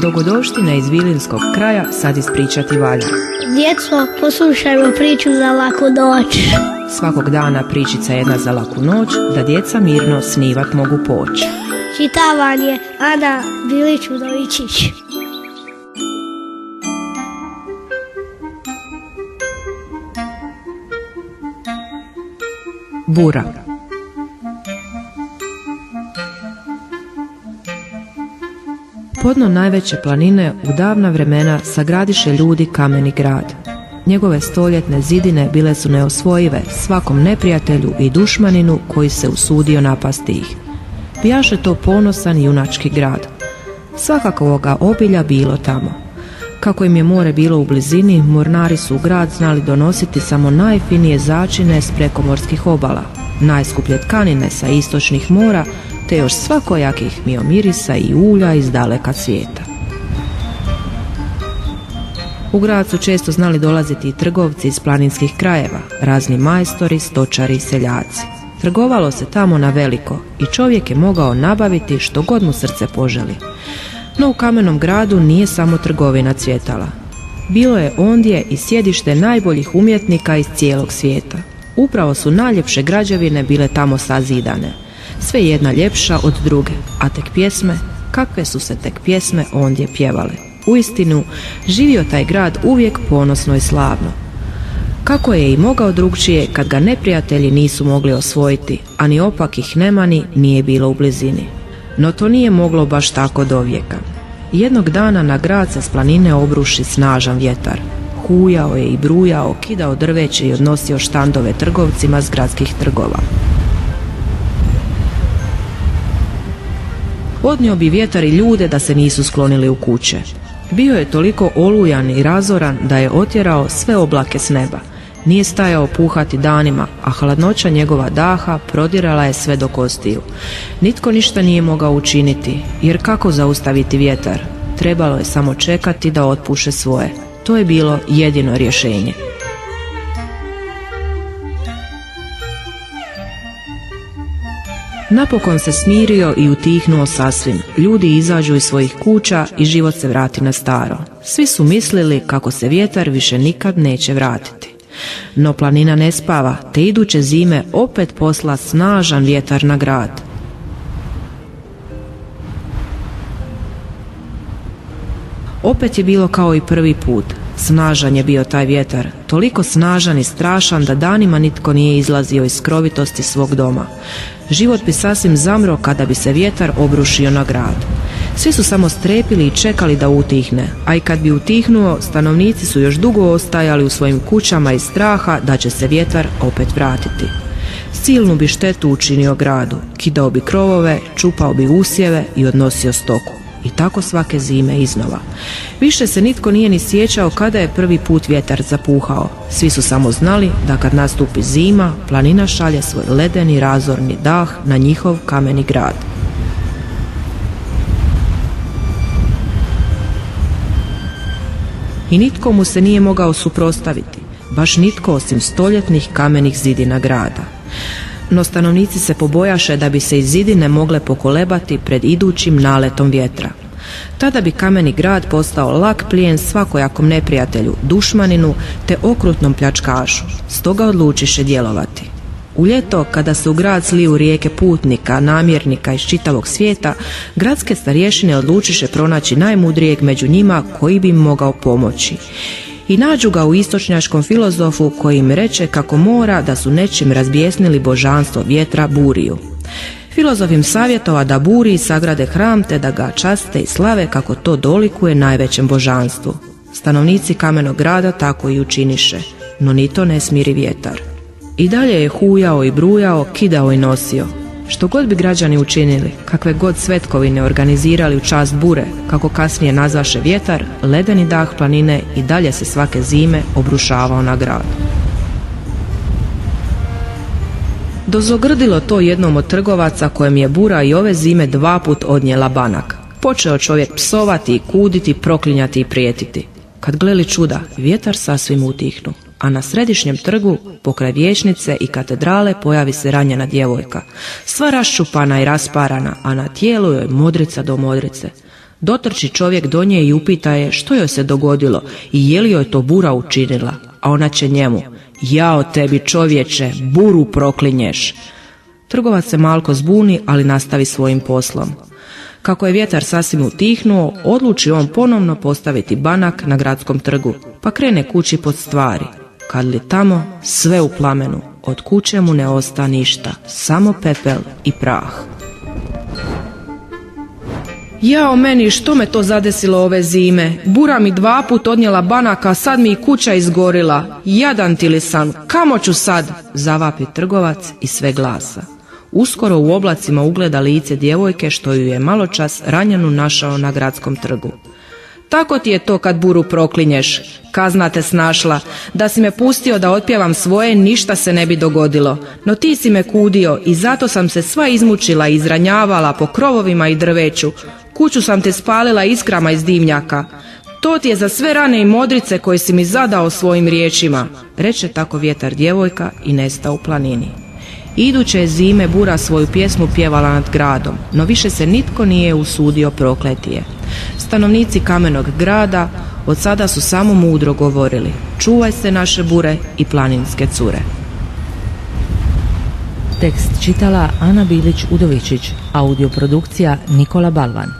Dogodovštine iz Vilinskog kraja sad ispričati valja. Djeco, poslušajmo priču za laku noć. Svakog dana pričica jedna za laku noć, da djeca mirno snivat mogu poći. Čitavanje Ana Bilić-Udovičić. Bura. Podno najveće planine u davna vremena sagradiše ljudi kameni grad. Njegove stoljetne zidine bile su neosvojive svakom neprijatelju i dušmaninu koji se usudio napasti ih. Bijaše to ponosan junački grad. Svakakovoga obilja bilo tamo. Kako im je more bilo u blizini, mornari su u grad znali donositi samo najfinije začine s prekomorskih obala, najskuplje tkanine sa istočnih mora, te još svakojakih miomirisa i ulja iz daleka svijeta. U grad su često znali dolaziti i trgovci iz planinskih krajeva, razni majstori, stočari i seljaci. Trgovalo se tamo na veliko i čovjek je mogao nabaviti što god mu srce poželi. No u kamenom gradu nije samo trgovina cvjetala. Bilo je ondje i sjedište najboljih umjetnika iz cijelog svijeta. Upravo su najljepše građevine bile tamo sazidane. Sve jedna ljepša od druge, a tek pjesme, kakve su se tek pjesme ondje pjevale. Uistinu, živio taj grad uvijek ponosno i slavno. Kako je i mogao drugčije kad ga neprijatelji nisu mogli osvojiti, a ni opakih nemani nije bilo u blizini. No to nije moglo baš tako do vijeka. Jednog dana na grad se s planine obruši snažan vjetar. Hujao je i brujao, kidao drveće i odnosio štandove trgovcima s gradskih trgova. Odnio bi vjetar i ljude da se nisu sklonili u kuće. Bio je toliko olujan i razoran da je otjerao sve oblake s neba. Nije stajao puhati danima, a hladnoća njegova daha prodirala je sve do kostiju. Nitko ništa nije mogao učiniti, jer kako zaustaviti vjetar? Trebalo je samo čekati da otpuše svoje. To je bilo jedino rješenje. Napokon se smirio i utihnuo sasvim. Ljudi izađu iz svojih kuća i život se vrati na staro. Svi su mislili kako se vjetar više nikad neće vratiti. No planina ne spava, te iduće zime opet posla snažan vjetar na grad. Opet je bilo kao i prvi put. Snažan je bio taj vjetar, toliko snažan i strašan da danima nitko nije izlazio iz skrovitosti svog doma. Život bi sasvim zamro kada bi se vjetar obrušio na grad. Svi su samo strepili i čekali da utihne, a i kad bi utihnuo, stanovnici su još dugo ostajali u svojim kućama iz straha da će se vjetar opet vratiti. Silnu bi štetu učinio gradu, kidao bi krovove, čupao bi usjeve i odnosio stoku. I tako svake zime iznova. Više se nitko nije ni sjećao kada je prvi put vjetar zapuhao. Svi su samo znali da kad nastupi zima, planina šalje svoj ledeni razorni dah na njihov kameni grad. I nitko mu se nije mogao suprotstaviti, baš nitko osim stoljetnih kamenih zidina grada. No stanovnici se pobojaše da bi se i zidine mogle pokolebati pred idućim naletom vjetra. Tada bi kameni grad postao lak plijen svakojakom neprijatelju, dušmaninu te okrutnom pljačkašu. Stoga odlučiše djelovati. U ljeto, kada se u grad sliju rijeke putnika, namjernika iz čitavog svijeta, gradske starješine odlučiše pronaći najmudrijeg među njima koji bi im mogao pomoći. I nađu ga u istočnjačkom filozofu koji im reče kako mora da su nečim razbjesnili božanstvo vjetra Buriju. Filozof im savjetova da Buriji sagrade hram te da ga časte i slave kako to dolikuje najvećem božanstvu. Stanovnici kamenog grada tako i učiniše, no ni to ne smiri vjetar. I dalje je hujao i brujao, kidao i nosio. Što god bi građani učinili, kakve god svetkovine organizirali u čast bure, kako kasnije nazvaše vjetar, ledeni dah planine i dalje se svake zime obrušavao na grad. Dozogrdilo to jednom od trgovaca kojem je bura i ove zime 2 put odnijela banak. Počeo čovjek psovati i kuditi, proklinjati i prijetiti. Kad gleli čuda, vjetar sasvim utihnu, a na središnjem trgu, pokraj vijećnice i katedrale, pojavi se ranjena djevojka, sva raščupana i rasparana, a na tijelu joj modrica do modrice. Dotrči čovjek do nje i upita je što joj se dogodilo i je li joj to bura učinila, a ona će njemu: jao tebi čovječe, buru proklinješ. Trgovac se malko zbuni, ali nastavi svojim poslom. Kako je vjetar sasvim utihnuo, odluči on ponovno postaviti banak na gradskom trgu, pa krene kući pod stvari. Kad li tamo, sve u plamenu, od kuće mu ne osta ništa, samo pepel i prah. Jao meni, što me to zadesilo ove zime? Bura mi 2 put odnijela banaka, a sad mi i kuća izgorila. Jadan ti li sam, kamo ću sad? Zavapi trgovac i sve glasa. Uskoro u oblacima ugleda lice djevojke što ju je maločas ranjenu našao na gradskom trgu. Tako ti je to kad buru proklinješ, kazna te snašla. Da si me pustio da otpjevam svoje, ništa se ne bi dogodilo. No ti si me kudio i zato sam se sva izmučila i izranjavala po krovovima i drveću. Kuću sam te spalila iskrama iz dimnjaka. To ti je za sve rane i modrice koje si mi zadao svojim riječima, reče tako vjetar djevojka i nesta u planini. Iduće zime bura svoju pjesmu pjevala nad gradom, no više se nitko nije usudio prokleti je. Stanovnici Kamenog grada od sada su samo mudro govorili: čuvaj se naše bure i planinske cure. Tekst čitala Ana Bilić Udovičić, audioprodukcija Nikola Balvan.